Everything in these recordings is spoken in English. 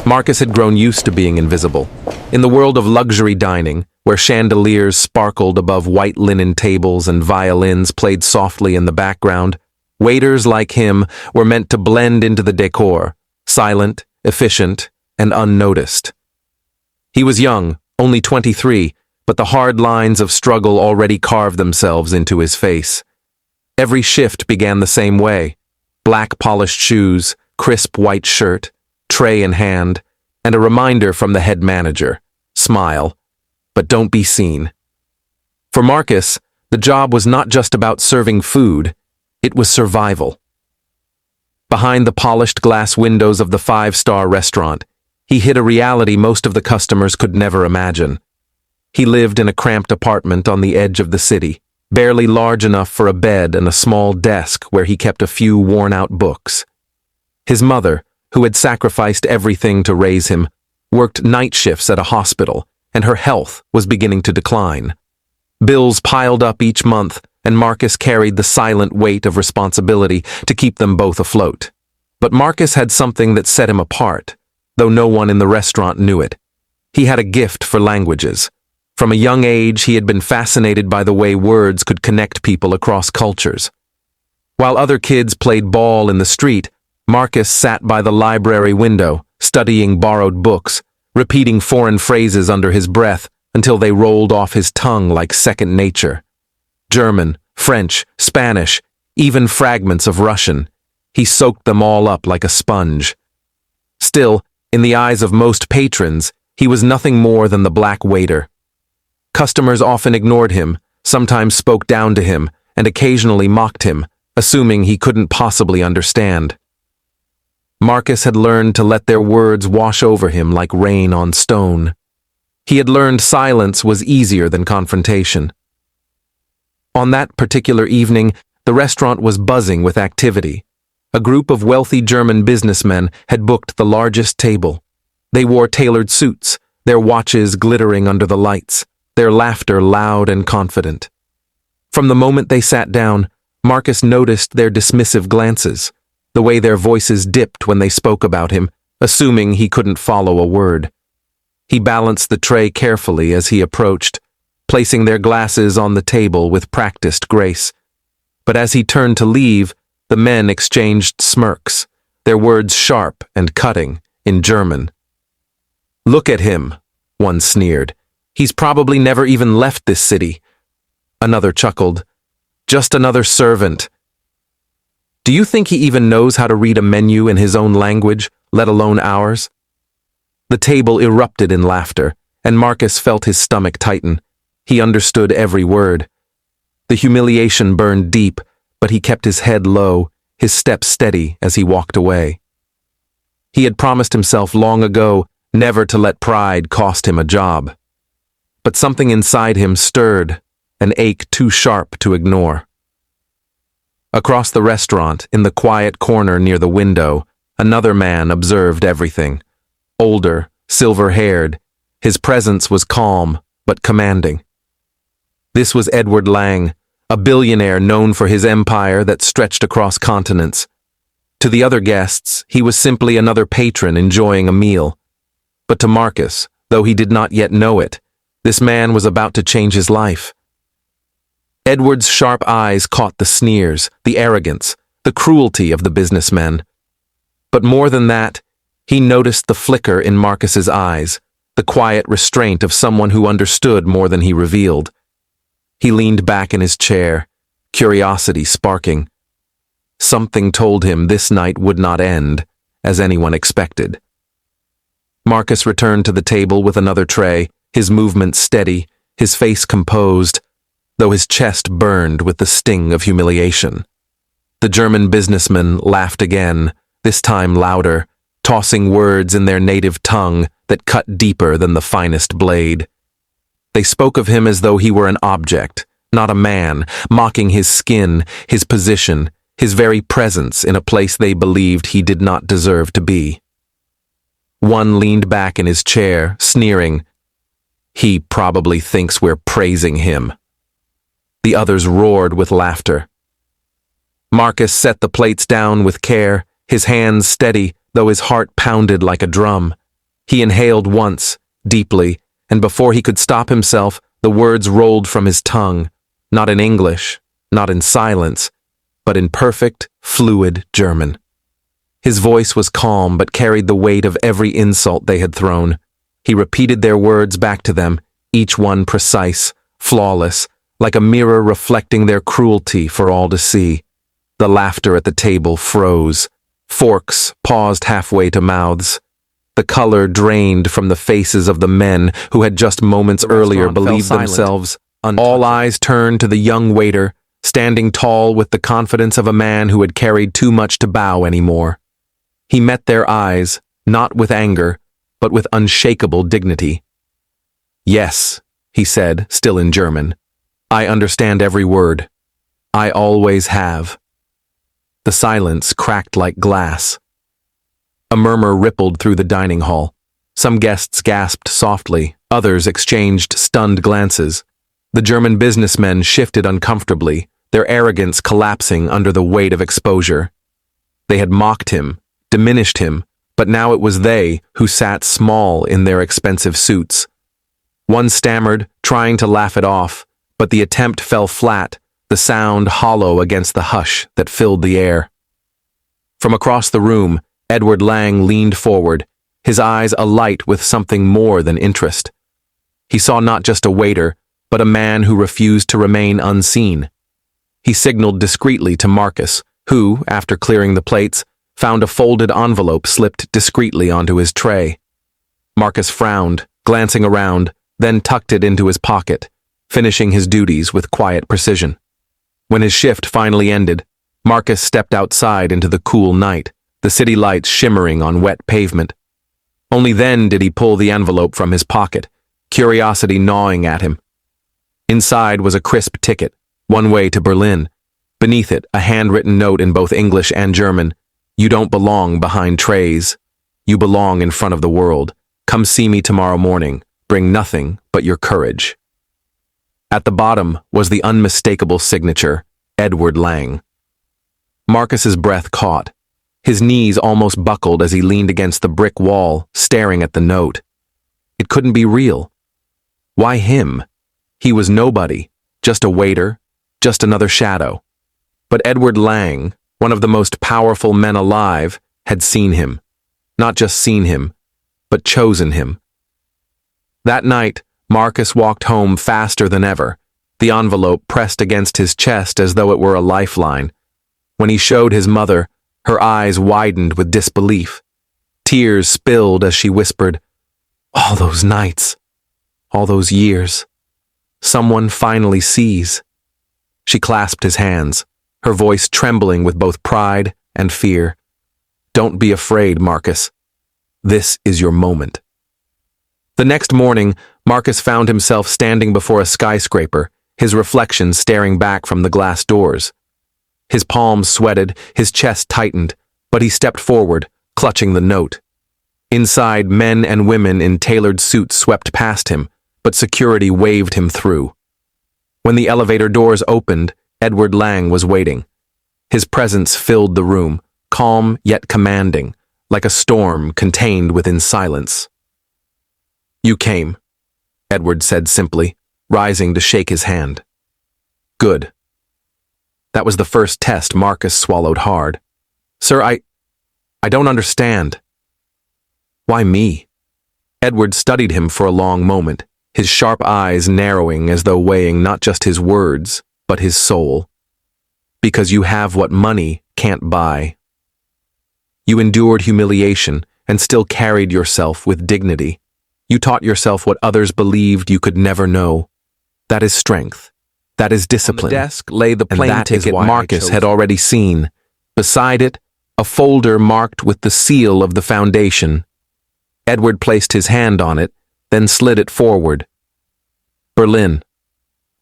Marcus had grown used to being invisible. In the world of luxury dining, where chandeliers sparkled above white linen tables and violins played softly in the background, waiters like him were meant to blend into the decor, silent, efficient, and unnoticed. He was young, only 23, but the hard lines of struggle already carved themselves into his face. Every shift began the same way: black polished shoes, crisp white shirt, tray in hand, and a reminder from the head manager: smile, but don't be seen. For Marcus, the job was not just about serving food, it was survival. Behind the polished glass windows of the five-star restaurant, he hid a reality most of the customers could never imagine. He lived in a cramped apartment on the edge of the city, barely large enough for a bed and a small desk where he kept a few worn-out books. His mother, who had sacrificed everything to raise him, worked night shifts at a hospital, and her health was beginning to decline. Bills piled up each month, and Marcus carried the silent weight of responsibility to keep them both afloat. But Marcus had something that set him apart, though no one in the restaurant knew it. He had a gift for languages. From a young age, he had been fascinated by the way words could connect people across cultures. While other kids played ball in the street, Marcus sat by the library window, studying borrowed books, repeating foreign phrases under his breath until they rolled off his tongue like second nature. German, French, Spanish, even fragments of Russian. He soaked them all up like a sponge. Still, in the eyes of most patrons, he was nothing more than the black waiter. Customers often ignored him, sometimes spoke down to him, and occasionally mocked him, assuming he couldn't possibly understand. Marcus had learned to let their words wash over him like rain on stone. He had learned silence was easier than confrontation. On that particular evening, the restaurant was buzzing with activity. A group of wealthy German businessmen had booked the largest table. They wore tailored suits, their watches glittering under the lights, their laughter loud and confident. From the moment they sat down, Marcus noticed their dismissive glances, the way their voices dipped when they spoke about him, assuming he couldn't follow a word. He balanced the tray carefully as he approached, placing their glasses on the table with practiced grace. But as he turned to leave, the men exchanged smirks, their words sharp and cutting, in German. "Look at him," one sneered. "He's probably never even left this city." Another chuckled. "Just another servant." "Do you think he even knows how to read a menu in his own language, let alone ours?" The table erupted in laughter, and Marcus felt his stomach tighten. He understood every word. The humiliation burned deep, but he kept his head low, his step steady as he walked away. He had promised himself long ago never to let pride cost him a job. But something inside him stirred, an ache too sharp to ignore. Across the restaurant, in the quiet corner near the window, another man observed everything. Older, silver-haired, his presence was calm but commanding. This was Edward Lang, a billionaire known for his empire that stretched across continents. To the other guests, he was simply another patron enjoying a meal. But to Marcus, though he did not yet know it, this man was about to change his life. Edward's sharp eyes caught the sneers, the arrogance, the cruelty of the businessmen. But more than that, he noticed the flicker in Marcus's eyes, the quiet restraint of someone who understood more than he revealed. He leaned back in his chair, curiosity sparking. Something told him this night would not end, as anyone expected. Marcus returned to the table with another tray, his movements steady, his face composed, though his chest burned with the sting of humiliation. The German businessman laughed again, this time louder, tossing words in their native tongue that cut deeper than the finest blade. They spoke of him as though he were an object, not a man, mocking his skin, his position, his very presence in a place they believed he did not deserve to be. One leaned back in his chair, sneering. "He probably thinks we're praising him." The others roared with laughter. Marcus set the plates down with care, his hands steady, though his heart pounded like a drum. He inhaled once, deeply, and before he could stop himself, the words rolled from his tongue, not in English, not in silence, but in perfect, fluid German. His voice was calm but carried the weight of every insult they had thrown. He repeated their words back to them, each one precise, flawless, like a mirror reflecting their cruelty for all to see. The laughter at the table froze. Forks paused halfway to mouths. The color drained from the faces of the men who had just moments earlier believed themselves untouchable. All eyes turned to the young waiter, standing tall with the confidence of a man who had carried too much to bow anymore. He met their eyes, not with anger, but with unshakable dignity. "Yes," he said, still in German. "I understand every word. I always have." The silence cracked like glass. A murmur rippled through the dining hall. Some guests gasped softly, others exchanged stunned glances. The German businessmen shifted uncomfortably, their arrogance collapsing under the weight of exposure. They had mocked him, diminished him, but now it was they who sat small in their expensive suits. One stammered, trying to laugh it off, but the attempt fell flat, the sound hollow against the hush that filled the air. From across the room, Edward Lang leaned forward, his eyes alight with something more than interest. He saw not just a waiter, but a man who refused to remain unseen. He signaled discreetly to Marcus, who, after clearing the plates, found a folded envelope slipped discreetly onto his tray. Marcus frowned, glancing around, then tucked it into his pocket, finishing his duties with quiet precision. When his shift finally ended, Marcus stepped outside into the cool night, the city lights shimmering on wet pavement. Only then did he pull the envelope from his pocket, curiosity gnawing at him. Inside was a crisp ticket, one way to Berlin. Beneath it, a handwritten note in both English and German. "You don't belong behind trays. You belong in front of the world. Come see me tomorrow morning. Bring nothing but your courage." At the bottom was the unmistakable signature, Edward Lang. Marcus's breath caught. His knees almost buckled as he leaned against the brick wall, staring at the note. It couldn't be real. Why him? He was nobody, just a waiter, just another shadow. But Edward Lang, one of the most powerful men alive, had seen him. Not just seen him, but chosen him. That night, Marcus walked home faster than ever, the envelope pressed against his chest as though it were a lifeline. When he showed his mother, her eyes widened with disbelief. Tears spilled as she whispered, "All those nights, all those years. Someone finally sees." She clasped his hands, her voice trembling with both pride and fear. "Don't be afraid, Marcus. This is your moment." The next morning, Marcus found himself standing before a skyscraper, his reflection staring back from the glass doors. His palms sweated, his chest tightened, but he stepped forward, clutching the note. Inside, men and women in tailored suits swept past him, but security waved him through. When the elevator doors opened, Edward Lang was waiting. His presence filled the room, calm yet commanding, like a storm contained within silence. "You came," Edward said simply, rising to shake his hand. "Good." That was the first test Marcus swallowed hard. "Sir, I don't understand." "Why me?" Edward studied him for a long moment, his sharp eyes narrowing as though weighing not just his words, but his soul. "Because you have what money can't buy. You endured humiliation and still carried yourself with dignity. You taught yourself what others believed you could never know. That is strength. That is discipline." On the desk lay the plane ticket Marcus had already seen. Beside it, a folder marked with the seal of the foundation. Edward placed his hand on it, then slid it forward. "Berlin.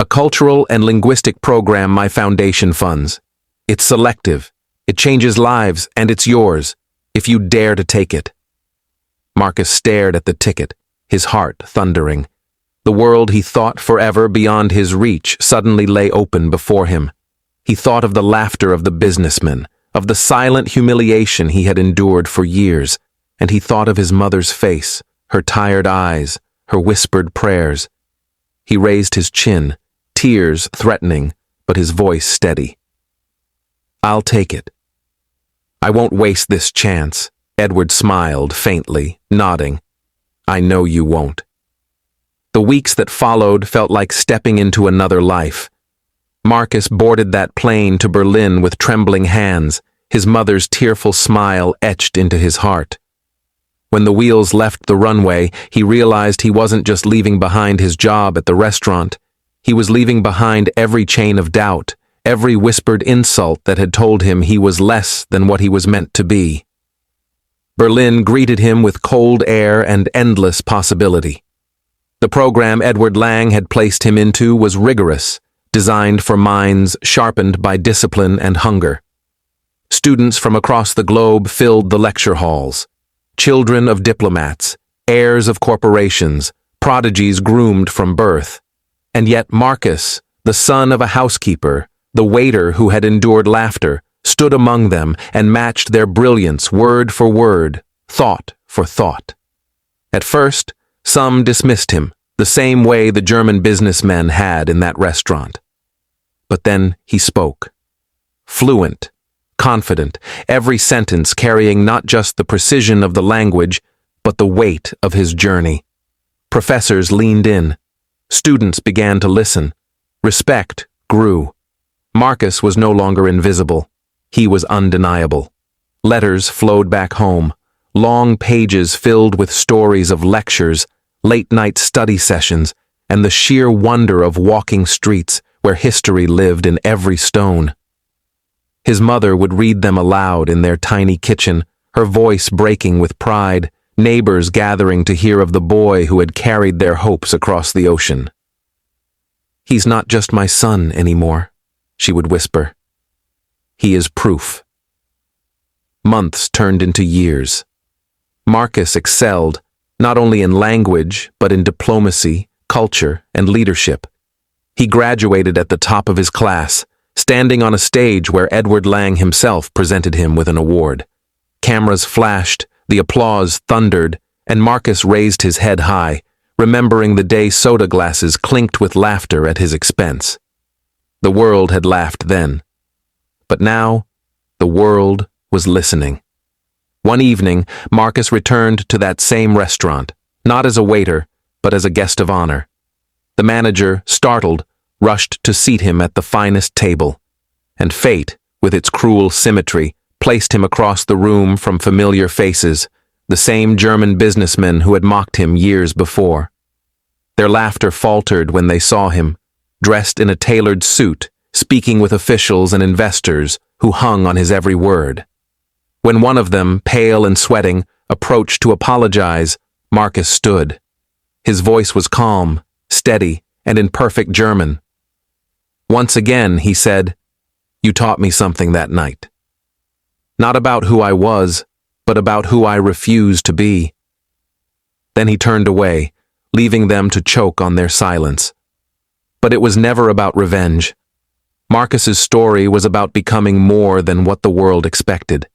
A cultural and linguistic program my foundation funds. It's selective. It changes lives, and it's yours, if you dare to take it." Marcus stared at the ticket, his heart thundering. The world he thought forever beyond his reach suddenly lay open before him. He thought of the laughter of the businessmen, of the silent humiliation he had endured for years, and he thought of his mother's face, her tired eyes, her whispered prayers. He raised his chin, tears threatening, but his voice steady. "I'll take it. I won't waste this chance." Edward smiled faintly, nodding. "I know you won't." The weeks that followed felt like stepping into another life. Marcus boarded that plane to Berlin with trembling hands, his mother's tearful smile etched into his heart. When the wheels left the runway, he realized he wasn't just leaving behind his job at the restaurant. He was leaving behind every chain of doubt, every whispered insult that had told him he was less than what he was meant to be. Berlin greeted him with cold air and endless possibility. The program Edward Lang had placed him into was rigorous, designed for minds sharpened by discipline and hunger. Students from across the globe filled the lecture halls. Children of diplomats, heirs of corporations, prodigies groomed from birth. And yet Marcus, the son of a housekeeper, the waiter who had endured laughter, stood among them and matched their brilliance word for word, thought for thought. At first, some dismissed him, the same way the German businessmen had in that restaurant. But then he spoke. Fluent, confident, every sentence carrying not just the precision of the language, but the weight of his journey. Professors leaned in. Students began to listen. Respect grew. Marcus was no longer invisible. He was undeniable. Letters flowed back home. Long pages filled with stories of lectures, late-night study sessions, and the sheer wonder of walking streets where history lived in every stone. His mother would read them aloud in their tiny kitchen, her voice breaking with pride, neighbors gathering to hear of the boy who had carried their hopes across the ocean. "He's not just my son anymore," she would whisper. "He is proof." Months turned into years. Marcus excelled, not only in language, but in diplomacy, culture, and leadership. He graduated at the top of his class, standing on a stage where Edward Lang himself presented him with an award. Cameras flashed, the applause thundered, and Marcus raised his head high, remembering the day soda glasses clinked with laughter at his expense. The world had laughed then. But now, the world was listening. One evening, Marcus returned to that same restaurant, not as a waiter, but as a guest of honor. The manager, startled, rushed to seat him at the finest table. And fate, with its cruel symmetry, placed him across the room from familiar faces, the same German businessmen who had mocked him years before. Their laughter faltered when they saw him, dressed in a tailored suit, speaking with officials and investors who hung on his every word. When one of them, pale and sweating, approached to apologize, Marcus stood. His voice was calm, steady, and in perfect German. Once again, he said, "You taught me something that night. Not about who I was, but about who I refused to be." Then he turned away, leaving them to choke on their silence. But it was never about revenge. Marcus's story was about becoming more than what the world expected.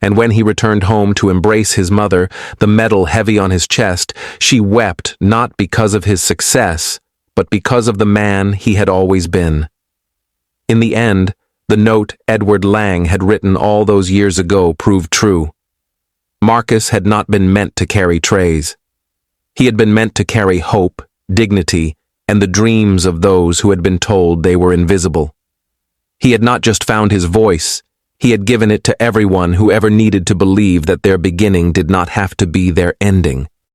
And when he returned home to embrace his mother, the medal heavy on his chest, she wept not because of his success, but because of the man he had always been. In the end, the note Edward Lang had written all those years ago proved true. Marcus had not been meant to carry trays. He had been meant to carry hope, dignity, and the dreams of those who had been told they were invisible. He had not just found his voice, he had given it to everyone who ever needed to believe that their beginning did not have to be their ending.